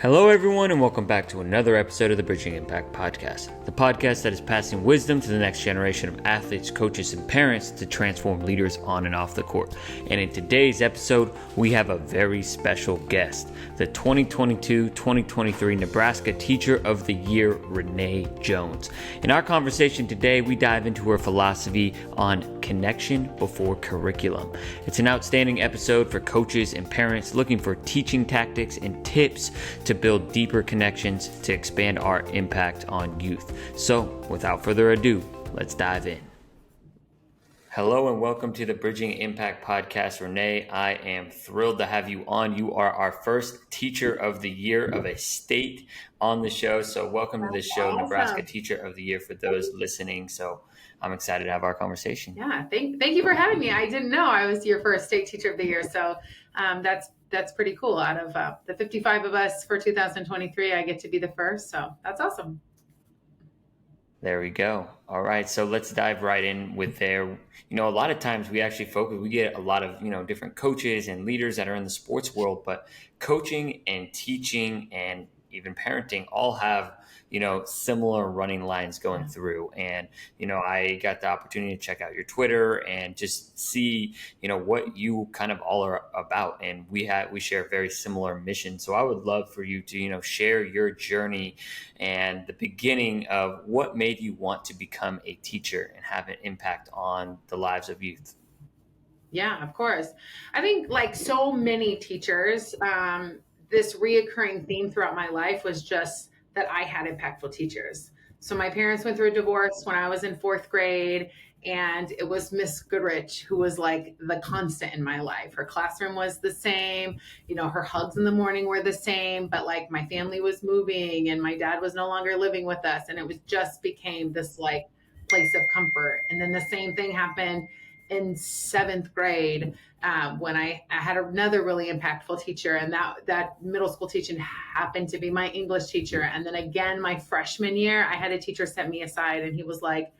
Hello, everyone, and welcome back to another episode of the Bridging Impact Podcast, the podcast that is passing wisdom to the next generation of athletes, coaches, and parents to transform leaders on and off the court. And in today's episode, we have a very special guest, the 2022-2023 Nebraska Teacher of the Year, Rene Jones. In our conversation today, we dive into her philosophy on connection before curriculum. It's an outstanding episode for coaches and parents looking for teaching tactics and tips to build deeper connections to expand our impact on youth. So, without further ado, let's dive in. Hello and welcome to the Bridging Impact Podcast. Renee, I am thrilled to have you on. You are our first Teacher of the Year of a state on the show. So welcome to the show, awesome. Nebraska Teacher of the Year for those listening. So I'm excited to have our conversation. Yeah, thank you for having me. I didn't know I was your first state Teacher of the Year. So that's pretty cool. Out of the 55 of us for 2023, I get to be the first. So that's awesome. There we go. All right. So let's dive right in with there. You know, a lot of times we actually focus, we get a lot of, different coaches and leaders that are in the sports world, but coaching and teaching and even parenting all have, similar running lines going through. And, I got the opportunity to check out your Twitter and just see, what you kind of all are about. And we share a very similar mission. So I would love for you to, share your journey and the beginning of what made you want to become a teacher and have an impact on the lives of youth. Yeah, of course. I think like so many teachers, this reoccurring theme throughout my life was just that I had impactful teachers. So my parents went through a divorce when I was in fourth grade, and it was Miss Goodrich who was like the constant in my life. Her classroom was the same, her hugs in the morning were the same, but like my family was moving and my dad was no longer living with us, and it was just became this like place of comfort. And then the same thing happened in seventh grade when I had another really impactful teacher, and that middle school teacher happened to be my English teacher. And then again, my freshman year, I had a teacher set me aside, and he was like,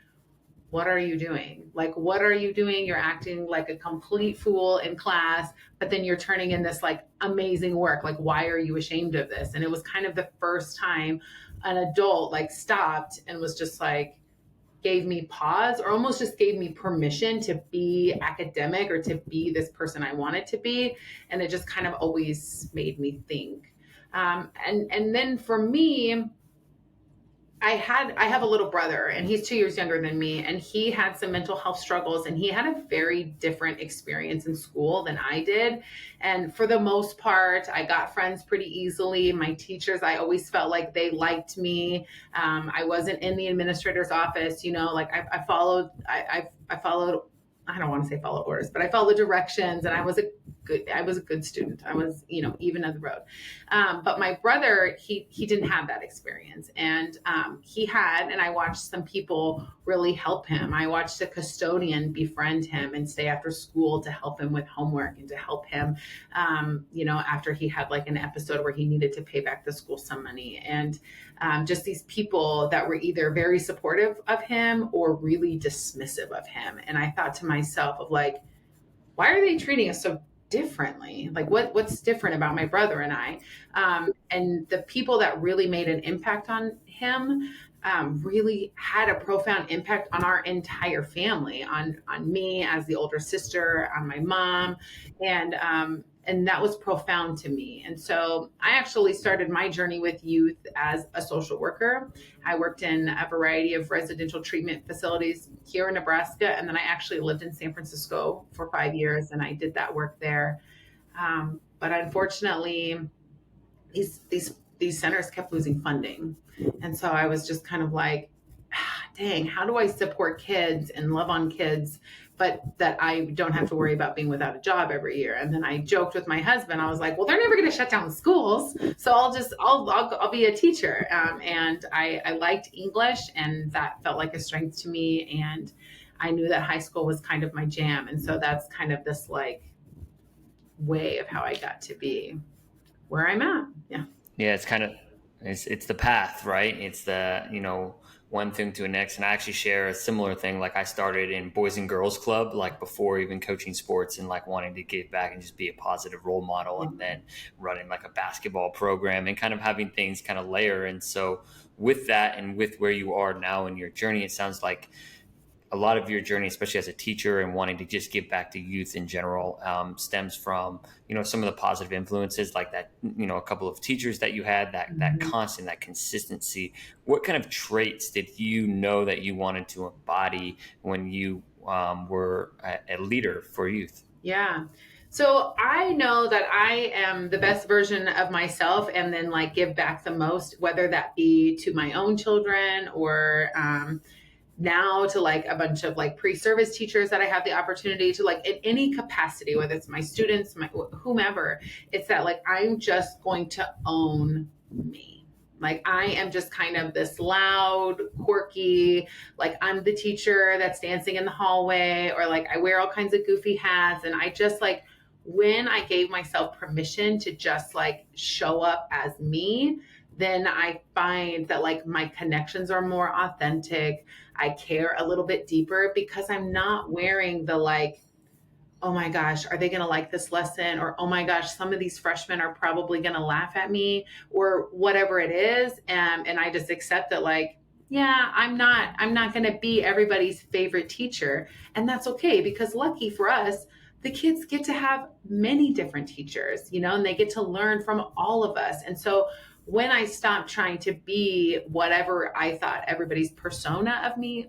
"What are you doing? Like, what are you doing? You're acting like a complete fool in class, but then you're turning in this like amazing work. Like, why are you ashamed of this?" And it was kind of the first time an adult like stopped and was just like, gave me pause, or almost just gave me permission to be academic or to be this person I wanted to be. And it just kind of always made me think. And then for me, I have a little brother, and he's 2 years younger than me, and he had some mental health struggles, and he had a very different experience in school than I did. And for the most part, I got friends pretty easily. My teachers, I always felt like they liked me. I wasn't in the administrator's office, like I followed, I don't want to say follow orders, but I followed directions, and I was a good student. I was, even of the road. But my brother, he didn't have that experience. And and I watched some people really help him. I watched a custodian befriend him and stay after school to help him with homework and to help him, after he had like an episode where he needed to pay back the school some money. And just these people that were either very supportive of him or really dismissive of him. And I thought to myself of like, why are they treating us so differently? Like what's different about my brother and I? And the people that really made an impact on him really had a profound impact on our entire family, on me as the older sister, on my mom. And that was profound to me. And so I actually started my journey with youth as a social worker. I worked in a variety of residential treatment facilities here in Nebraska. And then I actually lived in San Francisco for 5 years, and I did that work there. But unfortunately, these centers kept losing funding. And so I was just kind of like, dang, how do I support kids and love on kids, but that I don't have to worry about being without a job every year? And then I joked with my husband. I was like, well, they're never going to shut down schools, so I'll be a teacher. And I liked English, and that felt like a strength to me. And I knew that high school was kind of my jam. And so that's kind of this like way of how I got to be where I'm at. Yeah. Yeah, it's the path, right? It's the, one thing to the next. And I actually share a similar thing. Like I started in Boys and Girls Club, like before even coaching sports, and like wanting to give back and just be a positive role model, and then running like a basketball program and kind of having things kind of layer. And so with that and with where you are now in your journey, it sounds like a lot of your journey, especially as a teacher and wanting to just give back to youth in general, stems from, some of the positive influences like that, a couple of teachers that you had, that constant, that consistency. What kind of traits did you know that you wanted to embody when you were a leader for youth? Yeah. So I know that I am the best version of myself and then like give back the most, whether that be to my own children or now to like a bunch of like pre-service teachers that I have the opportunity to like in any capacity, whether it's my students, my whomever, it's that like I'm just going to own me. Like I am just kind of this loud, quirky, like I'm the teacher that's dancing in the hallway, or like I wear all kinds of goofy hats. And I just like, when I gave myself permission to just like show up as me, then I find that like my connections are more authentic. I care a little bit deeper because I'm not wearing the like, oh my gosh, are they going to like this lesson? Or, oh my gosh, some of these freshmen are probably going to laugh at me, or whatever it is. And I just accept that like, yeah, I'm not going to be everybody's favorite teacher. And that's okay, because lucky for us, the kids get to have many different teachers, and they get to learn from all of us. And so when I stopped trying to be whatever I thought everybody's persona of me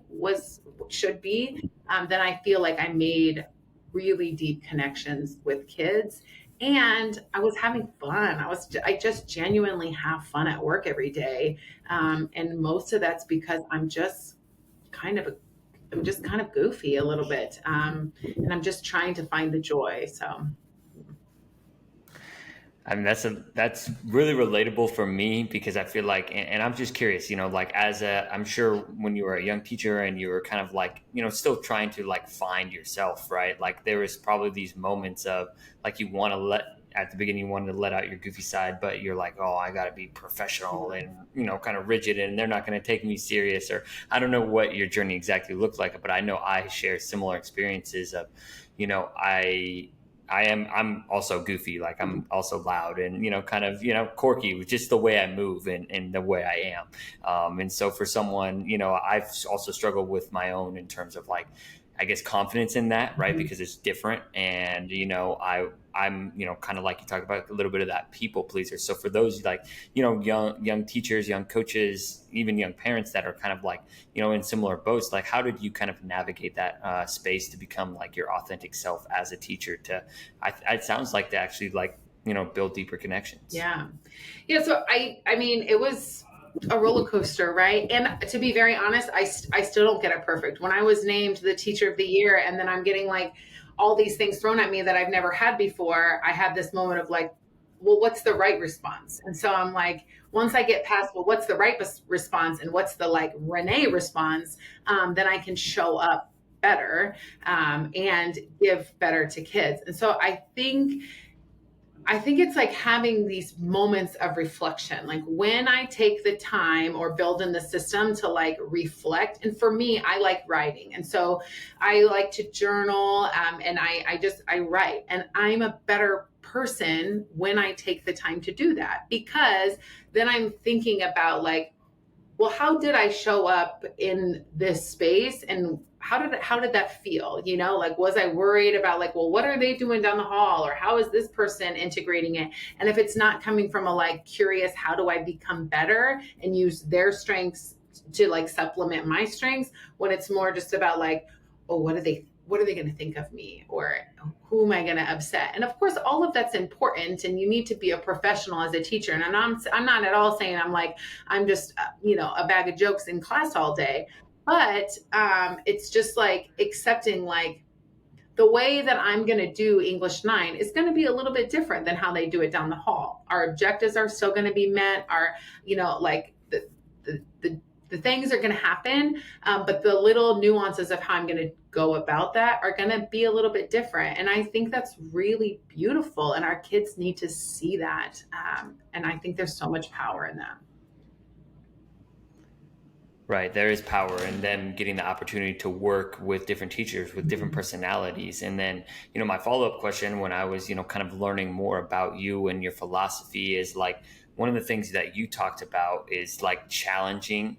should be, then I feel like I made really deep connections with kids, and I was having fun. I just genuinely have fun at work every day, and most of that's because I'm just kind of goofy a little bit, and I'm just trying to find the joy. So I mean, that's really relatable for me, because I feel like, and I'm just curious, like I'm sure when you were a young teacher and you were kind of like, still trying to like find yourself, right? Like there was probably these moments of like, at the beginning, you wanted to let out your goofy side, but you're like, oh, I got to be professional and, kind of rigid, and they're not going to take me serious. Or I don't know what your journey exactly looked like, but I know I share similar experiences of, I'm also goofy. Like I'm also loud and, kind of, quirky with just the way I move and the way I am. And so for someone, I've also struggled with my own in terms of like, I guess, confidence in that, right? Because it's different. And, I'm, kind of like you talked about, a little bit of that people pleaser. So for those like, young teachers, young coaches, even young parents that are kind of like, in similar boats, like how did you kind of navigate that space to become like your authentic self as a teacher it sounds like to actually like, build deeper connections? yeah. So I mean, it was a roller coaster, right? And to be very honest, I still don't get it perfect. When I was named the teacher of the year, and then I'm getting like all these things thrown at me that I've never had before, I had this moment of like, well, what's the right response? And so I'm like, once I get past, well, what's the right response and what's the like Renee response, then I can show up better, and give better to kids. And so I think it's like having these moments of reflection. Like when I take the time or build in the system to like reflect. And for me, I like writing. And so I like to journal, and I write. And I'm a better person when I take the time to do that, because then I'm thinking about like, well, how did I show up in this space, and how did that feel? Like, was I worried about like, well, what are they doing down the hall, or how is this person integrating it? And if it's not coming from a like curious, how do I become better and use their strengths to like supplement my strengths, when it's more just about like, oh, what are they going to think of me, or who am I going to upset? And of course, all of that's important, and you need to be a professional as a teacher. And I'm not at all saying I'm just a bag of jokes in class all day, but it's just like accepting like the way that I'm going to do English 9 is going to be a little bit different than how they do it down the hall. Our objectives are still going to be met. Like the things are going to happen, but the little nuances of how I'm going to go about that are going to be a little bit different. And I think that's really beautiful, and our kids need to see that. And I think there's so much power in that. Right. There is power in them getting the opportunity to work with different teachers with different personalities. And then, my follow up question when I was, kind of learning more about you and your philosophy is like one of the things that you talked about is like challenging,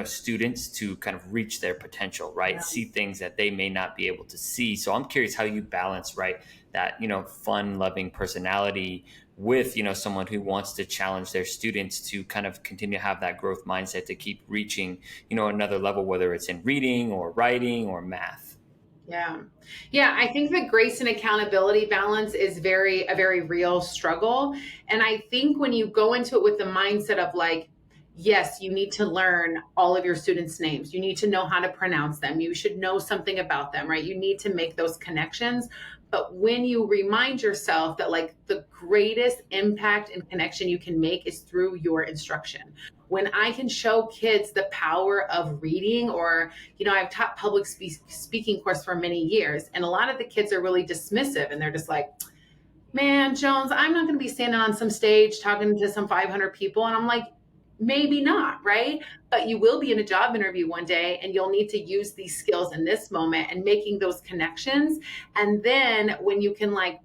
students to kind of reach their potential, right? Yeah. See things that they may not be able to see. So I'm curious how you balance, right, that, fun loving personality with someone who wants to challenge their students to kind of continue to have that growth mindset to keep reaching another level, whether it's in reading or writing or math. Yeah. Yeah. I think the grace and accountability balance is a very real struggle. And I think when you go into it with the mindset of like, yes, you need to learn all of your students' names. You need to know how to pronounce them. You should know something about them, right? You need to make those connections. But when you remind yourself that like the greatest impact and connection you can make is through your instruction. When I can show kids the power of reading, or I've taught public speaking course for many years, and a lot of the kids are really dismissive and they're just like, man, Jones, I'm not going to be standing on some stage talking to some 500 people. And I'm like, maybe not, right? But you will be in a job interview one day and you'll need to use these skills in this moment and making those connections. And then when you can like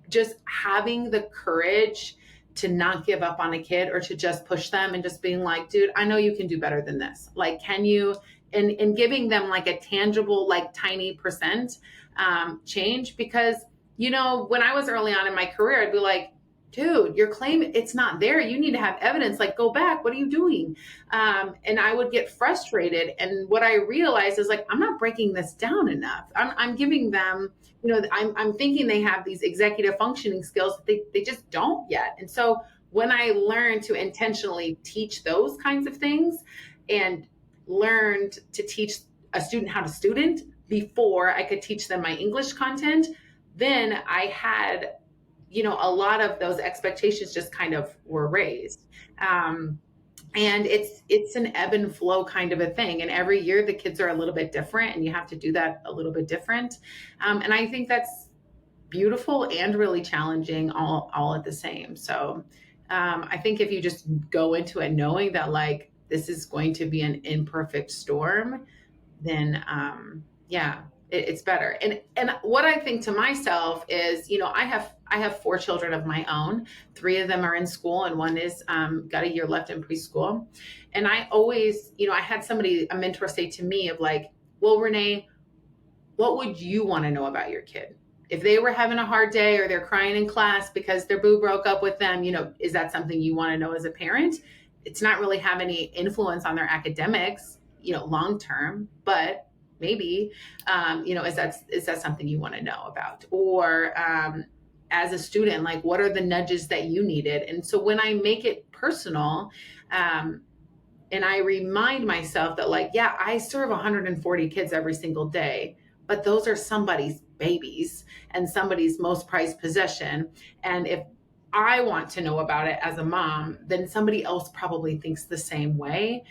just having the courage to not give up on a kid or to just push them and just being like, dude, I know you can do better than this. Like, can you, and giving them like a tangible, like tiny percent change. Because, when I was early on in my career, I'd be like, dude, your claim, it's not there. You need to have evidence. Like, go back. What are you doing? And I would get frustrated. And what I realized is like, I'm not breaking this down enough. I'm giving them, I'm thinking they have these executive functioning skills that they just don't yet. And so when I learned to intentionally teach those kinds of things and learned to teach a student how to student before I could teach them my English content, then I had, a lot of those expectations just kind of were raised. And it's an ebb and flow kind of a thing. And every year the kids are a little bit different and you have to do that a little bit different. And I think that's beautiful and really challenging all at the same. So I think if you just go into it knowing that like this is going to be an imperfect storm, then yeah, it's better. And what I think to myself is, I have four children of my own. Three of them are in school, and one is got a year left in preschool. And I always, I had a mentor say to me of like, well, Renee, what would you want to know about your kid? If they were having a hard day or they're crying in class because their boo broke up with them, is that something you want to know as a parent? It's not really have any influence on their academics, long term, but maybe, is that something you want to know about? Or as a student, like what are the nudges that you needed? And so when I make it personal, and I remind myself that like, yeah, I serve 140 kids every single day, but those are somebody's babies and somebody's most prized possession. And if I want to know about it as a mom, then somebody else probably thinks the same way.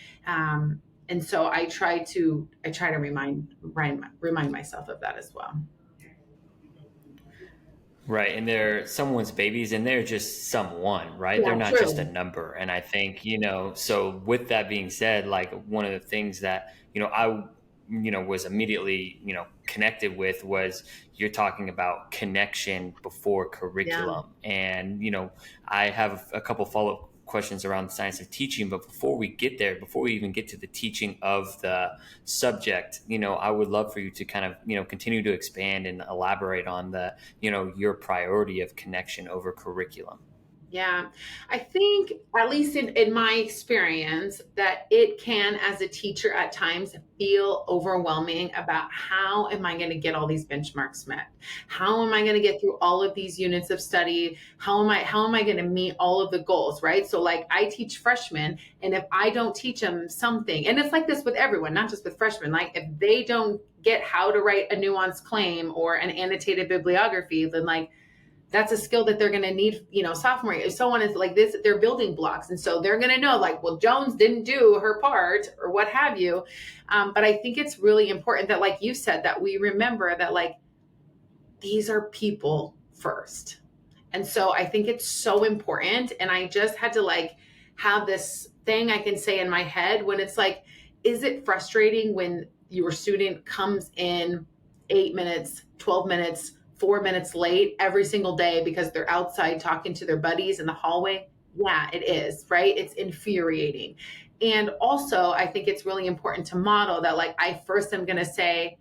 And so I try to remind myself of that as well. Right. And they're someone's babies and they're just someone, right? They're Yeah, not just a true. number. And I think, so with that being said, like one of the things that, I, was immediately, connected with was you're talking about connection before Yeah. curriculum. And, I have a couple follow-up questions around the science of teaching, but before we get there, before we even get to the teaching of the subject, I would love for you to kind of, continue to expand and elaborate on the, your priority of connection over curriculum. Yeah, I think, at least in my experience, that it can, as a teacher, at times feel overwhelming about how am I going to get all these benchmarks met? How am I going to get through all of these units of study? How am I going to meet all of the goals, right? So, like, I teach freshmen, and if I don't teach them something, and it's like this with everyone, not just with freshmen, like if they don't get how to write a nuanced claim or an annotated bibliography, then like that's a skill that they're going to need, sophomore year. If someone is like this, they're building blocks. And so they're going to know like, well, Jones didn't do her part or what have you. But I think it's really important that, like you said, that we remember that like, these are people first. And so I think it's so important. And I just had to like have this thing I can say in my head when it's like, is it frustrating when your student comes in 8 minutes, 12 minutes, 4 minutes late every single day because they're outside talking to their buddies in the hallway? Yeah, it is, right? It's infuriating. And also, I think it's really important to model that, like, I first am going to say,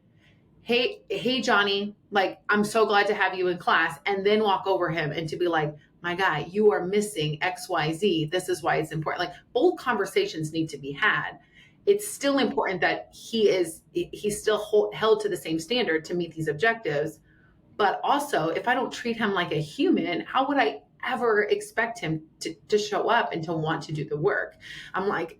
hey, Johnny, like, I'm so glad to have you in class, and then walk over him and to be like, my guy, you are missing XYZ. This is why it's important. Like, bold conversations need to be had. It's still important that he's still held to the same standard to meet these objectives. But also, if I don't treat him like a human, how would I ever expect him to show up and to want to do the work? I'm like,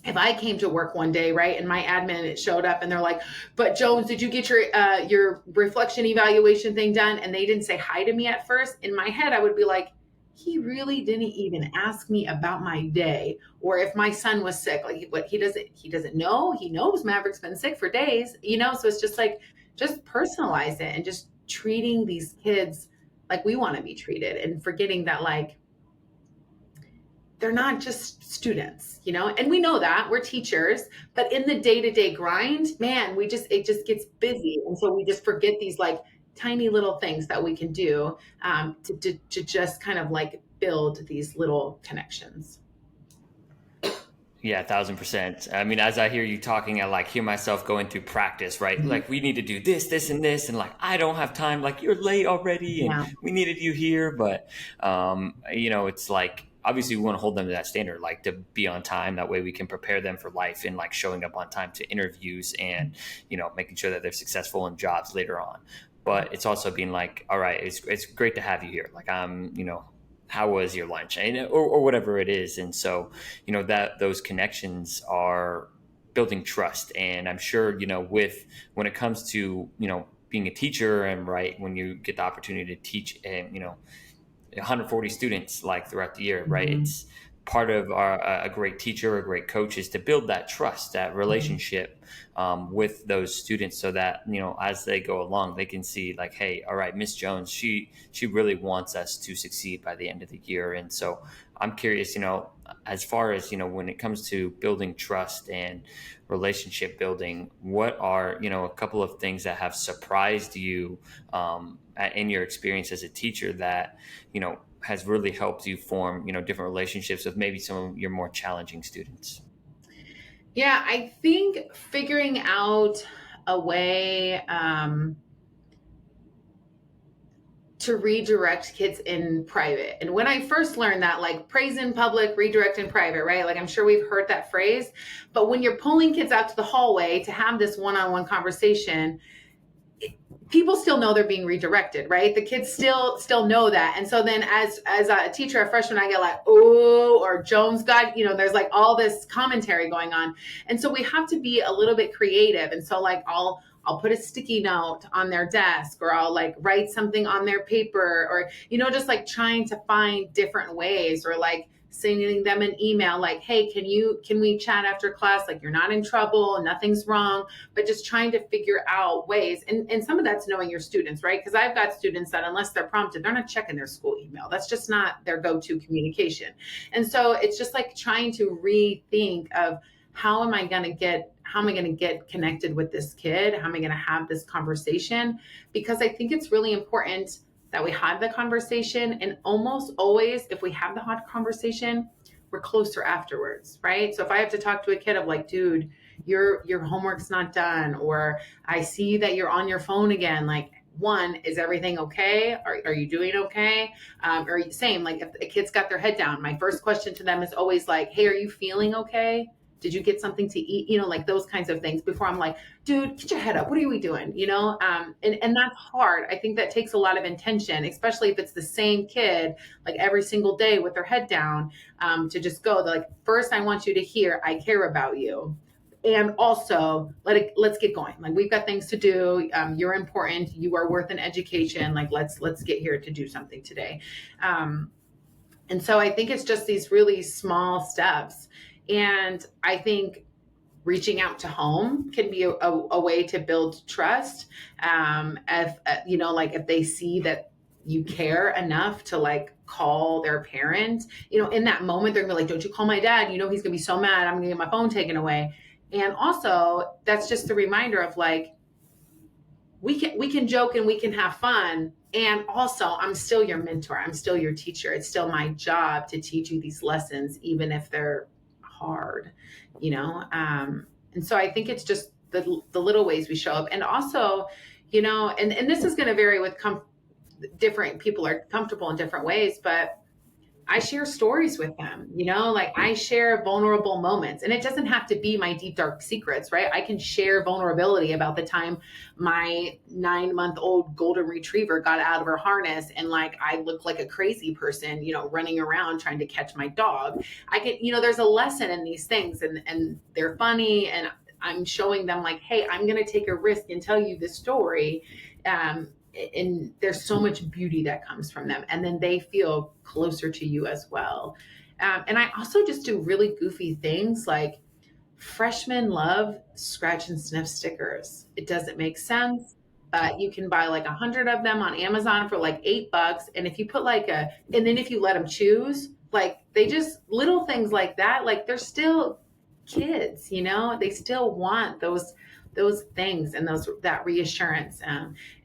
if I came to work one day, right, and my admin showed up and they're like, but Jones, did you get your reflection evaluation thing done? And they didn't say hi to me at first. In my head, I would be like, he really didn't even ask me about my day. Or if my son was sick, like, what, he doesn't know. He knows Maverick's been sick for days, so it's just like, just personalize it and just treating these kids like we want to be treated, and forgetting that, like, they're not just students, and we know that we're teachers, but in the day-to-day grind, man, it just gets busy. And so we just forget these, like, tiny little things that we can do to just kind of like build these little connections. Yeah, 1,000%. I mean, as I hear you talking, I like hear myself going through practice, right? Mm-hmm. Like, we need to do this, this, and this, and like, I don't have time. Like, you're late already, and we needed you here. But, it's like, obviously we want to hold them to that standard, like to be on time. That way we can prepare them for life and like showing up on time to interviews and, making sure that they're successful in jobs later on. But it's also being like, all right, it's great to have you here. Like, how was your lunch, or whatever it is. And so, that those connections are building trust. And I'm sure, when it comes to, being a teacher, and right, when you get the opportunity to teach, and, 140 students like throughout the year, right? Mm-hmm. It's part of a great teacher, a great coach, is to build that trust, that relationship with those students, so that, as they go along, they can see like, hey, all right, Miss Jones, she really wants us to succeed by the end of the year. And so I'm curious, as far as, when it comes to building trust and relationship building, what are, a couple of things that have surprised you in your experience as a teacher that, has really helped you form, different relationships with maybe some of your more challenging students? Yeah, I think figuring out a way to redirect kids in private. And when I first learned that, like, praise in public, redirect in private, right? Like, I'm sure we've heard that phrase, but when you're pulling kids out to the hallway to have this one-on-one conversation, people still know they're being redirected, right? The kids still know that. And so then as a teacher, a freshman, I get like, oh, or Jones got, there's like all this commentary going on. And so we have to be a little bit creative. And so, like, I'll put a sticky note on their desk, or I'll like write something on their paper, or, just like trying to find different ways, or like sending them an email like, hey, can we chat after class? Like, you're not in trouble, nothing's wrong, but just trying to figure out ways. And some of that's knowing your students, right? Because I've got students that, unless they're prompted, they're not checking their school email. That's just not their go-to communication. And so it's just like trying to rethink of, how am I going to get connected with this kid? How am I going to have this conversation? Because I think it's really important that we have the conversation. And almost always, if we have the hot conversation, we're closer afterwards, right? So if I have to talk to a kid of like, dude, your homework's not done, or I see that you're on your phone again, like, one, is everything okay? Are you doing okay? Or same, like, if a kid's got their head down, my first question to them is always like, hey, are you feeling okay? Did you get something to eat? Like those kinds of things, before I'm like, dude, get your head up. What are we doing? And that's hard. I think that takes a lot of intention, especially if it's the same kid, like every single day with their head down, to just go, like, first, I want you to hear, I care about you. And also let's get going. Like, we've got things to do. You're important. You are worth an education. Like, let's get here to do something today. And so I think it's just these really small steps. And I think reaching out to home can be a way to build trust. If they see that you care enough to like call their parent, in that moment, they're gonna be like, don't you call my dad? He's gonna be so mad. I'm gonna get my phone taken away. And also that's just a reminder of like, we can joke and we can have fun. And also I'm still your mentor. I'm still your teacher. It's still my job to teach you these lessons, even if they're hard, you know? And so I think it's just the little ways we show up. And also, you know, and this is going to vary with different people are comfortable in different ways, but I share stories with them, you know, like I share vulnerable moments, and it doesn't have to be my deep, dark secrets, right? I can share vulnerability about the time my 9-month-old golden retriever got out of her harness and like I look like a crazy person, you know, running around trying to catch my dog. I can, you know, there's a lesson in these things, and they're funny, and I'm showing them like, hey, I'm going to take a risk and tell you this story. And there's so much beauty that comes from them, and then they feel closer to you as well. And I also just do really goofy things like freshmen love scratch and sniff stickers. It doesn't make sense. You can buy like 100 of them on Amazon for like $8. And if you put and then if you let them choose, like they just little things like that, like they're still kids, you know, they still want those things and that reassurance.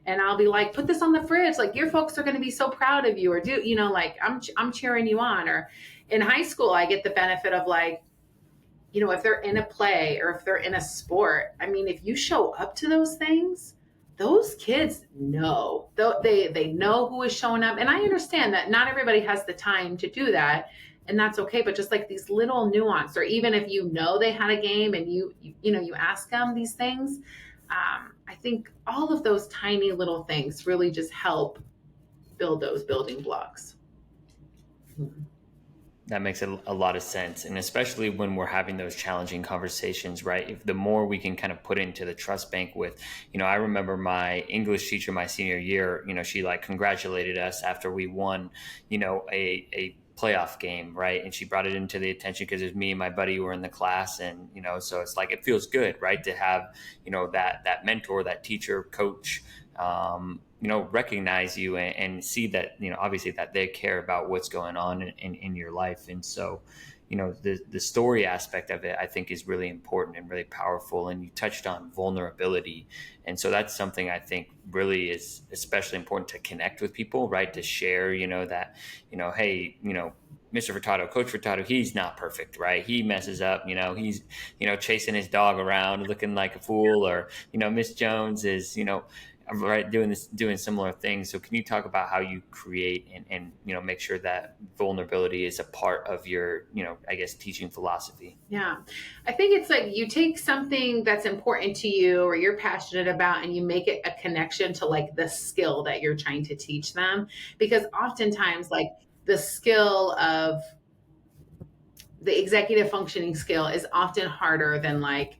And I'll be like, put this on the fridge. Like your folks are going to be so proud of you, or do, you know, like I'm cheering you on. Or in high school, I get the benefit of like, you know, if they're in a play or if they're in a sport, I mean, if you show up to those things, those kids know, they know who is showing up. And I understand that not everybody has the time to do that, and that's okay. But just like these little nuance, or even if you know they had a game and you know, you ask them these things, I think all of those tiny little things really just help build those building blocks. That makes a lot of sense. And especially when we're having those challenging conversations, right? If the more we can kind of put into the trust bank with, you know, I remember my English teacher my senior year, you know, she like congratulated us after we won, you know, a playoff game, right? And she brought it into the attention because it was me and my buddy who were in the class. And, you know, so it's like, it feels good, right? To have, you know, that mentor, that teacher, coach, you know, recognize you and see that, you know, obviously that they care about what's going on in your life. And so, you know, the story aspect of it, I think, is really important and really powerful. And you touched on vulnerability. And so that's something I think really is especially important to connect with people, right? To share, you know, that, you know, hey, you know, Mr. Furtado, Coach Furtado, he's not perfect, right? He messes up, you know, he's, you know, chasing his dog around looking like a fool, or, you know, Miss Jones is, you know, right, doing similar things. So can you talk about how you create and you know, make sure that vulnerability is a part of your, you know, I guess, teaching philosophy? Yeah. I think it's like you take something that's important to you or you're passionate about, and you make it a connection to like the skill that you're trying to teach them. Because oftentimes like the skill of the executive functioning skill is often harder than like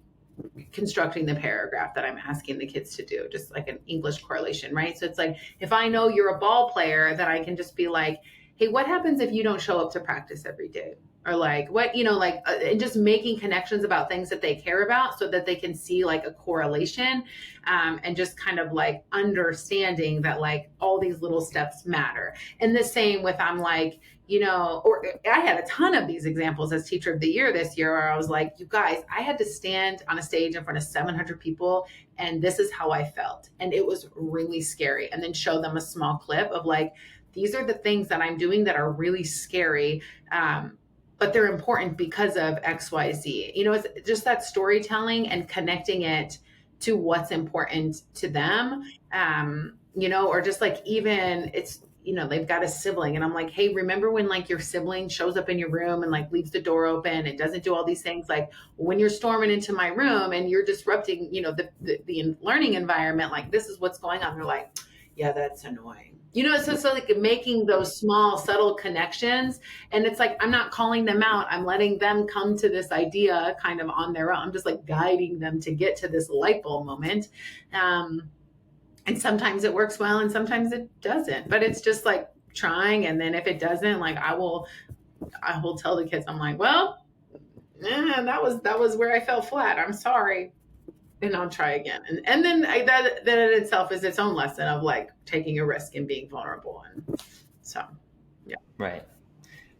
constructing the paragraph that I'm asking the kids to do, just like an English correlation, right? So it's like, if I know you're a ball player, that I can just be like, hey, what happens if you don't show up to practice every day? Or like, what, you know, like, and just making connections about things that they care about so that they can see like a correlation, and just kind of like understanding that like all these little steps matter. And the same with, I'm like, you know, or I had a ton of these examples as teacher of the year this year, where I was like, you guys, I had to stand on a stage in front of 700 people, and this is how I felt. And it was really scary. And then show them a small clip of like, these are the things that I'm doing that are really scary. But they're important because of X, Y, Z. You know, it's just that storytelling and connecting it to what's important to them. You know, or just like, even it's, you know, they've got a sibling, and I'm like, hey, remember when like your sibling shows up in your room and like leaves the door open and doesn't do all these things? Like when you're storming into my room and you're disrupting, you know, the learning environment, like this is what's going on. They're like, yeah, that's annoying. You know, so like making those small, subtle connections. And it's like, I'm not calling them out. I'm letting them come to this idea kind of on their own. I'm just like guiding them to get to this light bulb moment. And sometimes it works well and sometimes it doesn't, but it's just like trying. And then if it doesn't, like I will tell the kids, I'm like, well, that was where I fell flat. I'm sorry. And I'll try again. And then that in itself is its own lesson of like taking a risk and being vulnerable. And so, yeah. Right.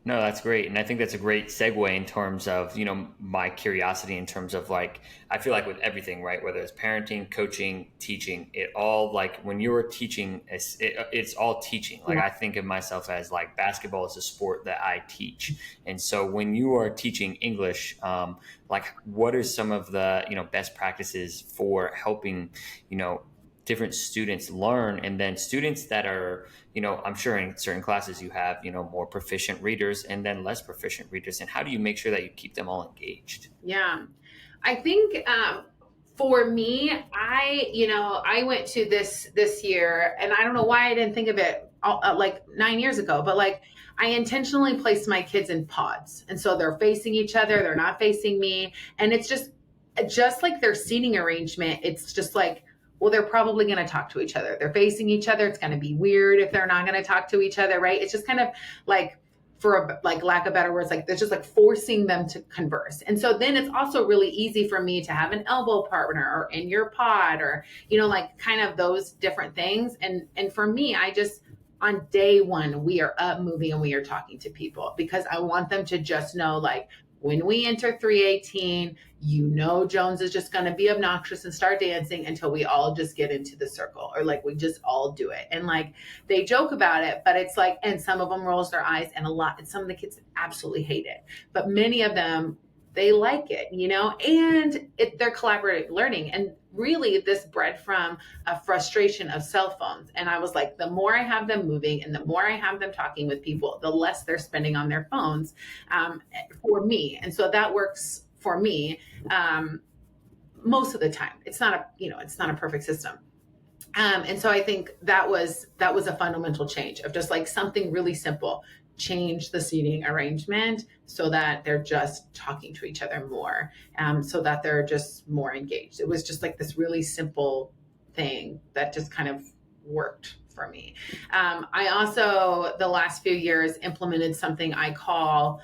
No, that's great. And I think that's a great segue in terms of, my curiosity in terms of like, I feel like with everything, right? Whether it's parenting, coaching, teaching, it all like when you're teaching, it's all teaching. Like Yeah. I think of myself as like basketball is a sport that I teach. And so when you are teaching English, like what are some of the, best practices for helping, different students learn, and then students that are, I'm sure in certain classes you have, more proficient readers and then less proficient readers. And how do you make sure that you keep them all engaged? Yeah. I think for me, I went to this year, and I don't know why I didn't think of it like 9 years ago, but like I intentionally placed my kids in pods, and so they're facing each other, they're not facing me, and it's just like their seating arrangement. It's just like, well, they're probably going to talk to each other. They're facing each other. It's going to be weird if they're not going to talk to each other, right? It's just kind of like, for like lack of better words, like they're just like forcing them to converse. And so then it's also really easy for me to have an elbow partner or in your pod, or like kind of those different things. And for me, I just, on day one, we are up moving and we are talking to people, because I want them to just know, like, when we enter 318, Jones is just going to be obnoxious and start dancing until we all just get into the circle, or like we just all do it. And like they joke about it, but it's like, and some of them rolls their eyes, and some of the kids absolutely hate it, but many of them, they like it, and they're collaborative learning. And really this bred from a frustration of cell phones. And I was like, the more I have them moving and the more I have them talking with people, the less they're spending on their phones, for me. And so that works for me most of the time. It's not a perfect system. And so I think that was a fundamental change of just like something really simple. Change the seating arrangement so that they're just talking to each other more, so that they're just more engaged. It was just like this really simple thing that just kind of worked for me. I also, the last few years, implemented something I call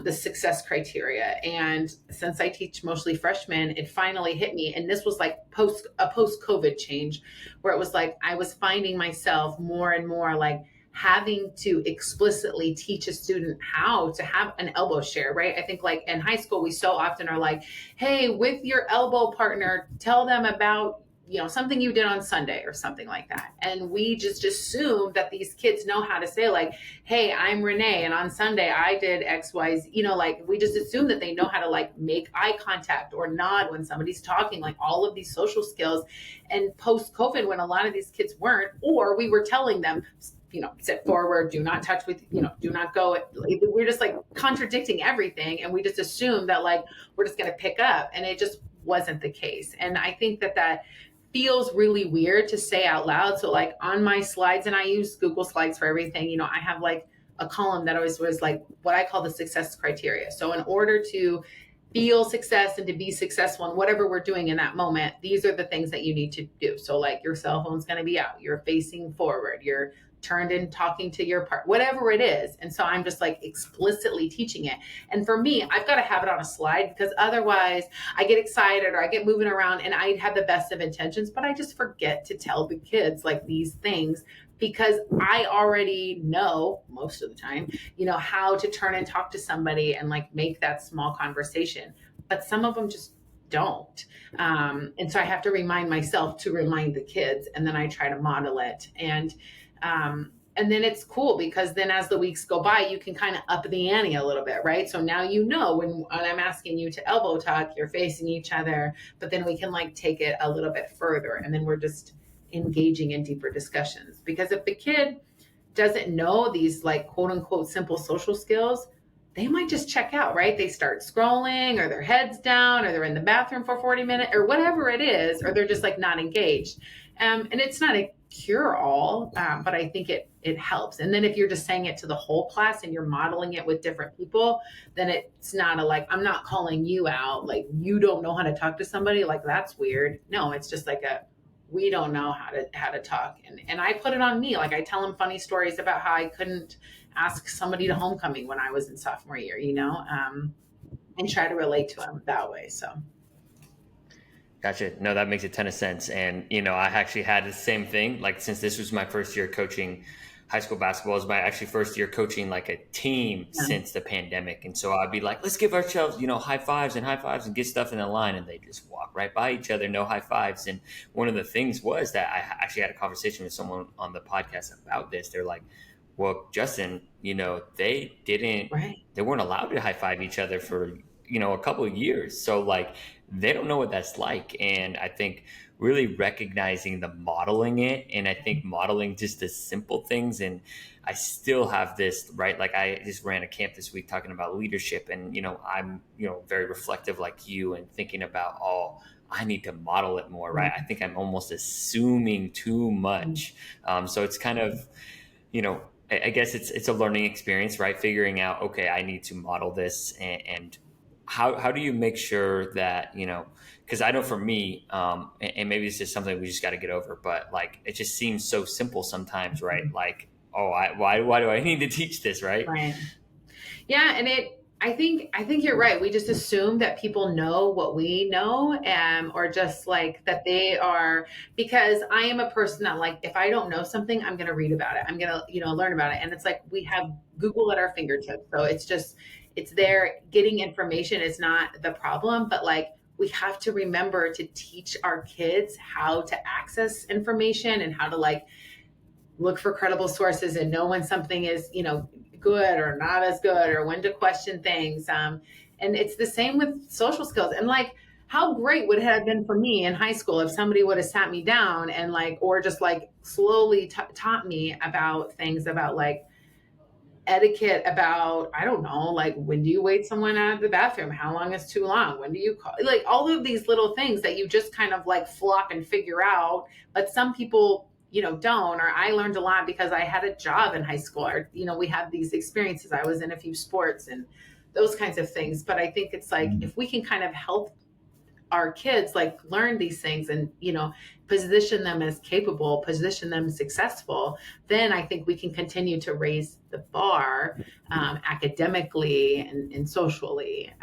the success criteria. And since I teach mostly freshmen, it finally hit me. And this was like post-COVID change, where it was like I was finding myself more and more like having to explicitly teach a student how to have an elbow share, right? I think like in high school, we so often are like, hey, with your elbow partner, tell them about something you did on Sunday or something like that. And we just assume that these kids know how to say like, hey, I'm Renee, and on Sunday I did X, Y, Z, like we just assume that they know how to like make eye contact or nod when somebody's talking, like all of these social skills. And post COVID, when a lot of these kids weren't, or we were telling them, sit forward, do not touch with, do not go. We're just like contradicting everything. And we just assume that like, we're just going to pick up, and it just wasn't the case. And I think that feels really weird to say out loud. So like on my slides, and I use Google Slides for everything, I have like a column that always was like what I call the success criteria. So in order to feel success and to be successful in whatever we're doing in that moment, these are the things that you need to do. So like your cell phone's going to be out, you're facing forward, you're turned in talking to your part, whatever it is. And so I'm just like explicitly teaching it. And for me, I've got to have it on a slide, because otherwise I get excited or I get moving around, and I have the best of intentions, but I just forget to tell the kids like these things, because I already know most of the time, how to turn and talk to somebody and like make that small conversation. But some of them just don't. And so I have to remind myself to remind the kids, and then I try to model it. And then it's cool, because then as the weeks go by, you can kind of up the ante a little bit, right? So now when I'm asking you to elbow talk, you're facing each other, but then we can like take it a little bit further, and then we're just engaging in deeper discussions. Because if the kid doesn't know these like quote unquote simple social skills, they might just check out, right? They start scrolling, or their head's down, or they're in the bathroom for 40 minutes, or whatever it is, or they're just like not engaged. And it's not a cure-all, but I think it helps. And then if you're just saying it to the whole class and you're modeling it with different people, then it's not I'm not calling you out, like you don't know how to talk to somebody, like that's weird. No, it's just like we don't know how to talk. And I put it on me. Like I tell them funny stories about how I couldn't ask somebody to homecoming when I was in sophomore year, and try to relate to them that way. So. Gotcha. No, that makes a ton of sense. And, I actually had the same thing. Like, since this was my first year coaching high school basketball. It was my actually first year coaching like a team Yeah. since the pandemic. And so I'd be like, let's give ourselves, high fives and get stuff in the line. And they just walk right by each other, no high fives. And one of the things was that I actually had a conversation with someone on the podcast about this. They're like, well, Justin, Right. they weren't allowed to high five each other for, a couple of years. So like, they don't know what that's like. And I think really recognizing the modeling it, and I think modeling just the simple things. And I still have this, right? Like I just ran a camp this week talking about leadership, and I'm very reflective like you, and thinking about, I need to model it more, right? I think I'm almost assuming too much. So it's kind of, I guess it's a learning experience, right? Figuring out, okay, I need to model this. And how do you make sure that, because I know for me, and maybe it's just something we just got to get over, but like, it just seems so simple sometimes, right? Like, why do I need to teach this, right? Right. Yeah, and I think you're right. We just assume that people know what we know, or just like that they are, because I am a person that, like, if I don't know something, I'm going to read about it. I'm going to, learn about it. And it's like, we have Google at our fingertips. So it's there. Getting information is not the problem, but like, we have to remember to teach our kids how to access information and how to like look for credible sources and know when something is, good or not as good, or when to question things. And it's the same with social skills. And like, how great would it have been for me in high school if somebody would have sat me down and like, or just like slowly taught me about things about like etiquette, about, I don't know, like, when do you wait someone out of the bathroom? How long is too long? When do you call? Like, all of these little things that you just kind of like flop and figure out. But some people, don't. Or I learned a lot because I had a job in high school, or, we had these experiences. I was in a few sports and those kinds of things. But I think it's like, if we can kind of help our kids like learn these things and position them as capable, position them successful, then I think we can continue to raise the bar, academically and socially.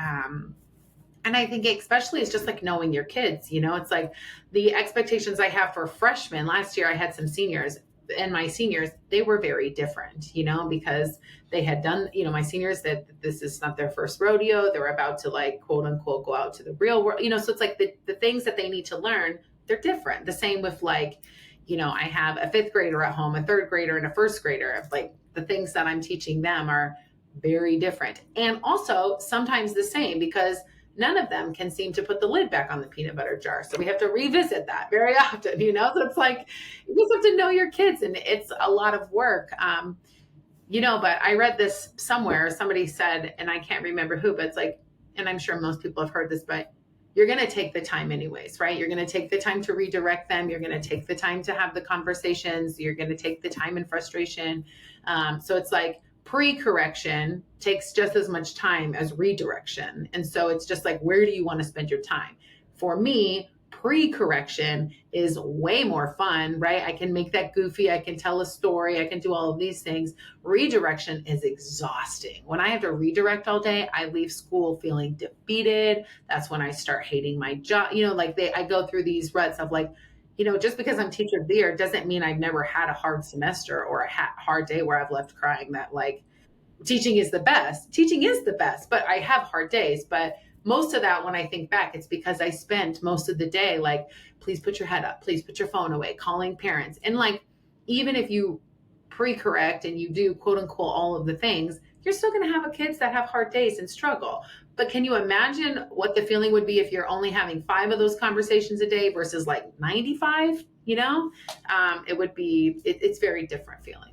And I think especially it's just like knowing your kids. It's like the expectations I have for freshmen. Last year I had some seniors, and my seniors, they were very different, because they had done, my seniors, that this is not their first rodeo. They're about to like, quote unquote, go out to the real world, so it's like the things that they need to learn, they're different. The same with like, I have a fifth grader at home, a third grader, and a first grader. Like, the things that I'm teaching them are very different, and also sometimes the same, because none of them can seem to put the lid back on the peanut butter jar. So we have to revisit that very often, So it's like, you just have to know your kids, and it's a lot of work. But I read this somewhere, somebody said, and I can't remember who, but it's like, and I'm sure most people have heard this, but you're going to take the time anyways, right? You're going to take the time to redirect them. You're going to take the time to have the conversations. You're going to take the time and frustration. So it's like, pre-correction takes just as much time as redirection. And so it's just like, where do you want to spend your time? For me, pre-correction is way more fun, right? I can make that goofy. I can tell a story. I can do all of these things. Redirection is exhausting. When I have to redirect all day, I leave school feeling defeated. That's when I start hating my job. I go through these ruts of like, just because I'm teacher of the year doesn't mean I've never had a hard semester or a hard day where I've left crying. That like, teaching is the best. Teaching is the best, but I have hard days. But most of that, when I think back, it's because I spent most of the day like, please put your head up, please put your phone away, calling parents. And like, even if you pre-correct and you do quote unquote all of the things, you're still going to have kids that have hard days and struggle. But can you imagine what the feeling would be if you're only having 5 of those conversations a day versus like 95? It would be, it's very different feeling.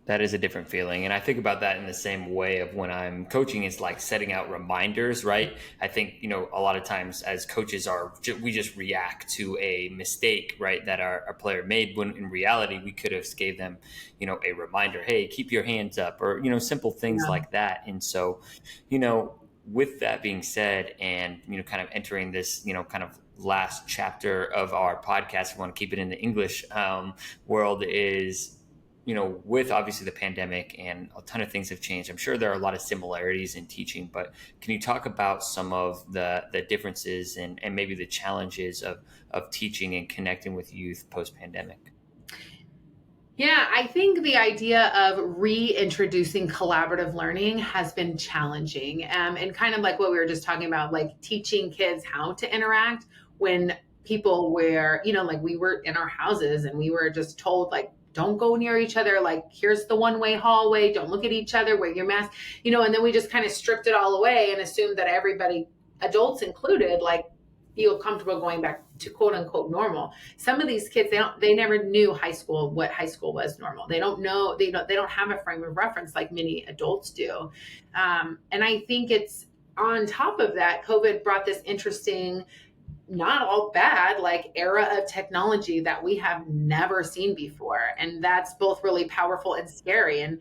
That is a different feeling. And I think about that in the same way of when I'm coaching, it's like setting out reminders, right? I think, a lot of times as coaches we just react to a mistake, right? That our player made, when in reality, we could have gave them, a reminder, hey, keep your hands up, or, simple things like that. And so, with that being said, and, kind of entering this, kind of last chapter of our podcast, we want to keep it in the English world, is, with obviously the pandemic and a ton of things have changed. I'm sure there are a lot of similarities in teaching, but can you talk about some of the differences and maybe the challenges of teaching and connecting with youth post-pandemic? Yeah, I think the idea of reintroducing collaborative learning has been challenging. And kind of like what we were just talking about, like teaching kids how to interact when people were, like we were in our houses and we were just told, like, don't go near each other. Like, here's the one-way hallway. Don't look at each other. Wear your mask, and then we just kind of stripped it all away and assumed that everybody, adults included, like, feel comfortable going back to quote unquote normal. Some of these kids, they never knew what high school was normal. They don't know, they don't have a frame of reference like many adults do. And I think it's on top of that, COVID brought this interesting, not all bad, like era of technology that we have never seen before. And that's both really powerful and scary. And,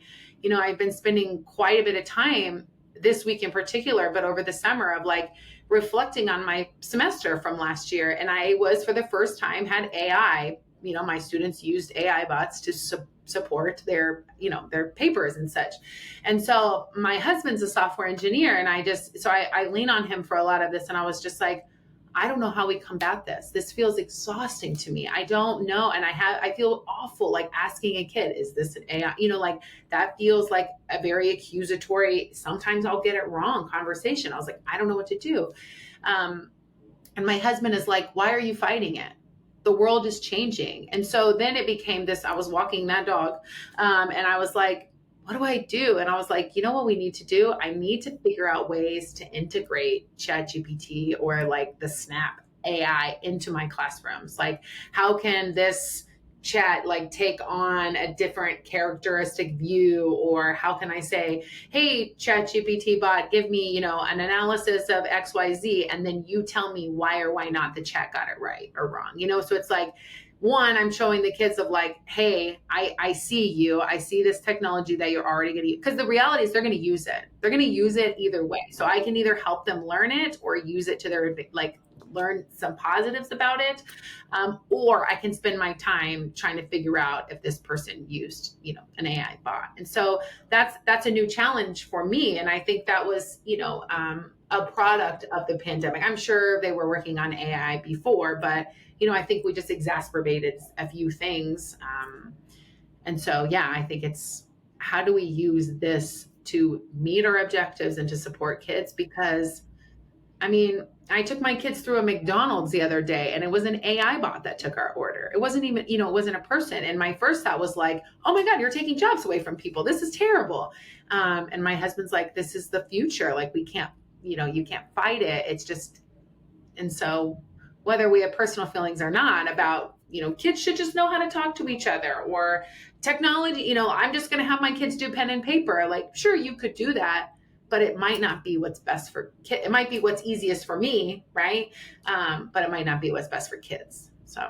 I've been spending quite a bit of time this week in particular, but over the summer, of like reflecting on my semester from last year. And I was, for the first time, had AI. My students used AI bots to support their papers and such. And so my husband's a software engineer, and I lean on him for a lot of this. And I was just like, I don't know how we combat this. This feels exhausting to me. I don't know. And I feel awful, like asking a kid, is this an AI? Like that feels like a very accusatory, sometimes I'll get it wrong conversation. I was like, I don't know what to do. And my husband is like, why are you fighting it? The world is changing. And so then it became this, I was walking that dog, and I was like, what do I do? And I was like, you know what we need to do? I need to figure out ways to integrate ChatGPT or like the Snap AI into my classrooms. Like, how can this chat like take on a different characteristic view? Or how can I say, hey, ChatGPT bot, give me, an analysis of XYZ, and then you tell me why or why not the chat got it right or wrong. So it's like, one, I'm showing the kids of like, hey, I see you. I see this technology that you're already going to use. Because the reality is they're going to use it. They're going to use it either way. So I can either help them learn it or use it to their, like, learn some positives about it. Or I can spend my time trying to figure out if this person used, an AI bot. And so that's a new challenge for me. And I think that was, a product of the pandemic. I'm sure they were working on AI before, but I think we just exacerbated a few things. And so, yeah, I think it's, how do we use this to meet our objectives and to support kids? Because, I mean, I took my kids through a McDonald's the other day, and it was an AI bot that took our order. It wasn't even, it wasn't a person. And my first thought was like, oh my God, you're taking jobs away from people. This is terrible. And my husband's like, this is the future. Like, we can't, you can't fight it. It's just, and so whether we have personal feelings or not about, kids should just know how to talk to each other, or technology, I'm just going to have my kids do pen and paper. Like, sure, you could do that, but it might not be what's best for kids. It might be what's easiest for me, right? But it might not be what's best for kids. So,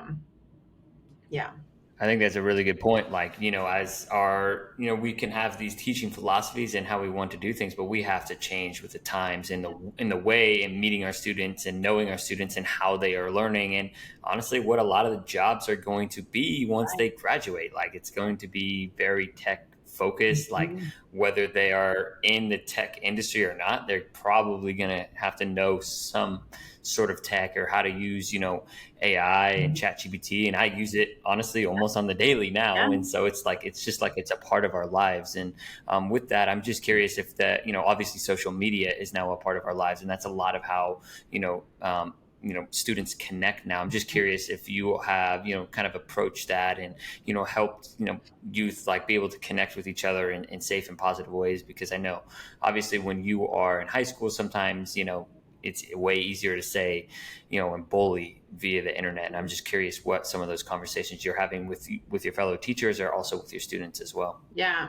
yeah. I think that's a really good point. Like, as our, we can have these teaching philosophies and how we want to do things, but we have to change with the times in the way and meeting our students and knowing our students and how they are learning. And honestly, what a lot of the jobs are going to be once they graduate, like it's going to be very tech focused, like whether they are in the tech industry or not, they're probably going to have to know some sort of tech or how to use, AI and ChatGPT. And I use it honestly almost on the daily now. Yeah. And so it's just like it's a part of our lives. And with that, I'm just curious if that, obviously social media is now a part of our lives. And that's a lot of how, students connect now. I'm just curious if you have, kind of approached that and, helped, youth like be able to connect with each other in safe and positive ways. Because I know obviously when you are in high school, sometimes, it's way easier to say, and bully via the internet. And I'm just curious what some of those conversations you're having with your fellow teachers or also with your students as well. Yeah.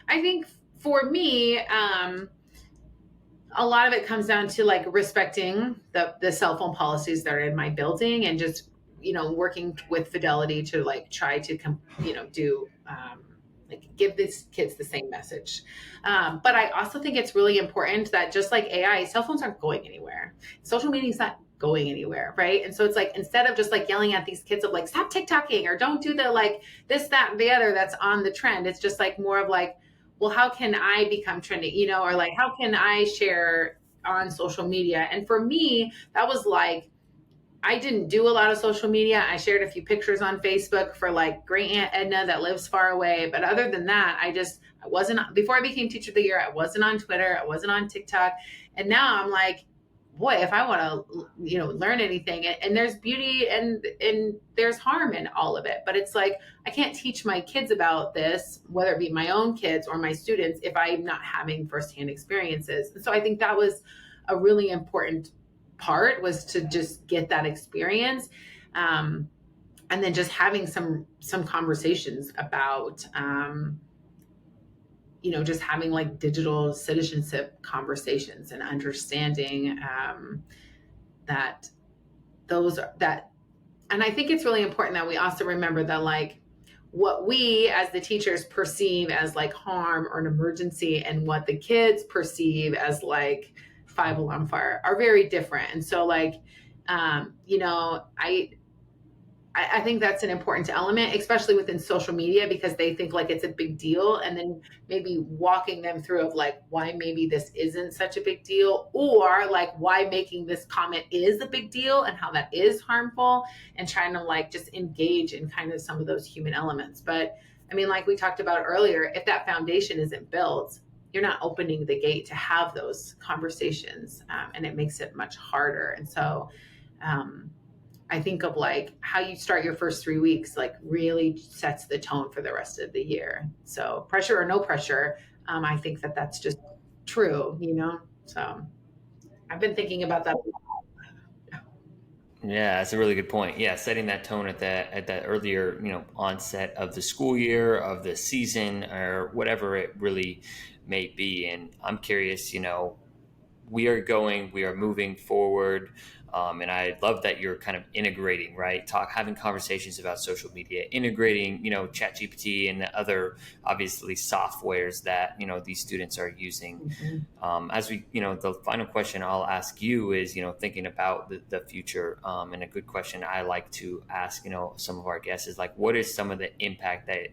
I think for me, a lot of it comes down to like respecting the cell phone policies that are in my building, and just, working with Fidelity to like try to, do, like give these kids the same message. But I also think it's really important that just like AI, cell phones aren't going anywhere. Social media is not going anywhere, right? And so it's like, instead of just like yelling at these kids of like, stop TikToking or don't do the like this, that, and the other that's on the trend, it's just like more of like, well, how can I become trendy, or like, how can I share on social media? And for me, that was like I didn't do a lot of social media. I shared a few pictures on Facebook for like great Aunt Edna that lives far away. But other than that, I wasn't, before I became Teacher of the Year, I wasn't on Twitter. I wasn't on TikTok. And now I'm like, boy, if I want to, learn anything, and there's beauty and there's harm in all of it. But it's like, I can't teach my kids about this, whether it be my own kids or my students, if I'm not having firsthand experiences. And so I think that was a really important part, was to just get that experience, and then just having some conversations about just having like digital citizenship conversations, and understanding that and I think it's really important that we also remember that like what we as the teachers perceive as like harm or an emergency, and what the kids perceive as like 5 alarm fire, are very different. And so like, I think that's an important element, especially within social media, because they think like it's a big deal. And then maybe walking them through of like why maybe this isn't such a big deal, or like why making this comment is a big deal and how that is harmful, and trying to like just engage in kind of some of those human elements. But I mean, like we talked about earlier, if that foundation isn't built, you're not opening the gate to have those conversations, and it makes it much harder. And so I think of like how you start your first 3 weeks, like really sets the tone for the rest of the year. So pressure or no pressure, I think that that's just true, So I've been thinking about that. Yeah, that's a really good point. Yeah, setting that tone at that earlier, onset of the school year, of the season, or whatever it really may be. And I'm curious, we are moving forward. And I love that you're kind of integrating, right? Having conversations about social media, integrating, ChatGPT and the other, obviously, softwares that, these students are using. Mm-hmm. As we, the final question I'll ask you is, thinking about the future, and a good question I like to ask, some of our guests is like, what is some of the impact that,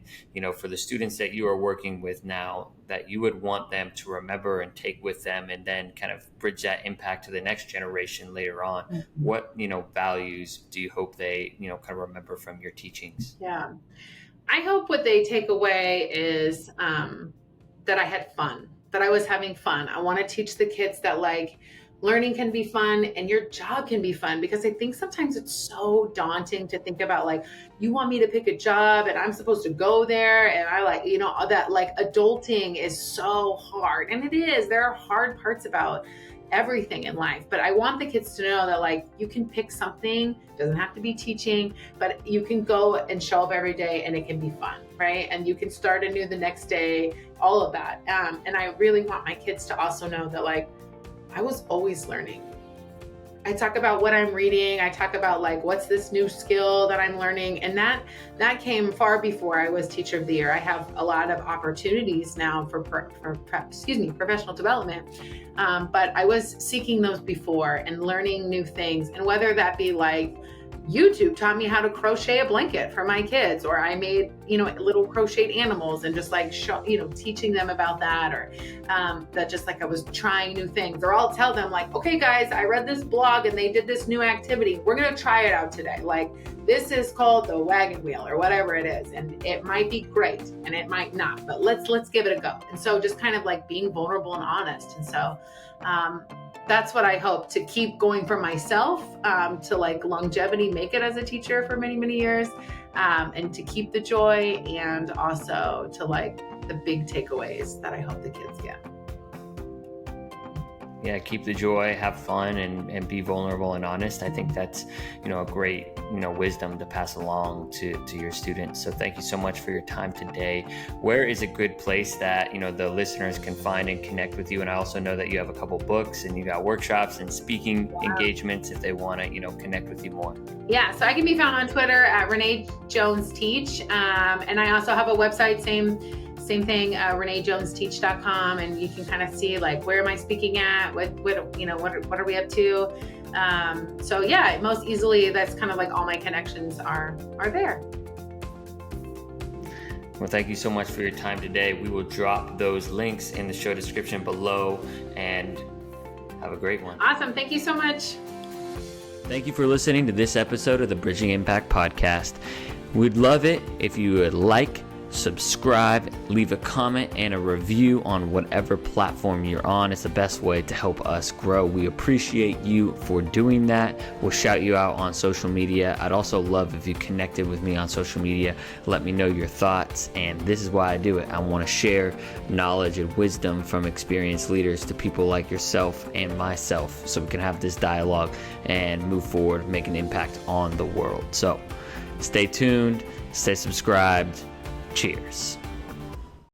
for the students that you are working with now, that you would want them to remember and take with them, and then kind of bridge that impact to the next generation later on? Mm-hmm. What, values do you hope they, kind of remember from your teachings? Yeah. I hope what they take away is that I had fun, that I was having fun. I want to teach the kids that like learning can be fun and your job can be fun, because I think sometimes it's so daunting to think about like, you want me to pick a job and I'm supposed to go there, and I like, that like adulting is so hard, and it is. There are hard parts about everything in life, but I want the kids to know that like you can pick something. It doesn't have to be teaching, but you can go and show up every day and it can be fun, right? And you can start anew the next day, all of that. And I really want my kids to also know that like I was always learning. I talk about what I'm reading. I talk about like, what's this new skill that I'm learning? And that came far before I was Teacher of the Year. I have a lot of opportunities now for professional development. But I was seeking those before and learning new things. And whether that be like YouTube taught me how to crochet a blanket for my kids, or I made, little crocheted animals and just like, teaching them about that, or that just like I was trying new things. Or I'll tell them like, okay, guys, I read this blog and they did this new activity. We're going to try it out today. Like this is called the wagon wheel or whatever it is. And it might be great and it might not, but let's give it a go. And so just kind of like being vulnerable and honest. And so, that's what I hope to keep going for myself, to like longevity, make it as a teacher for many, many years, and to keep the joy, and also to like the big takeaways that I hope the kids get. Yeah, keep the joy, have fun, and be vulnerable and honest. I think that's, a great, wisdom to pass along to your students. So thank you so much for your time today. Where is a good place that, the listeners can find and connect with you? And I also know that you have a couple books and you got workshops and speaking engagements if they want to, connect with you more. Yeah, so I can be found on Twitter at Rene Jones Teach. And I also have a website, same thing, renejones.teach.com, and you can kind of see like, where am I speaking at? What are we up to? So yeah, most easily, that's kind of like all my connections are there. Well, thank you so much for your time today. We will drop those links in the show description below, and have a great one. Awesome. Thank you so much. Thank you for listening to this episode of the Bridging Impact Podcast. We'd love it if you would like, subscribe, leave a comment and a review on whatever platform you're on. It's the best way to help us grow. We appreciate you for doing that. We'll shout you out on social media. I'd also love if you connected with me on social media. Let me know your thoughts. And this is why I do it. I want to share knowledge and wisdom from experienced leaders to people like yourself and myself, so we can have this dialogue and move forward, make an impact on the world. So stay tuned, stay subscribed. Cheers.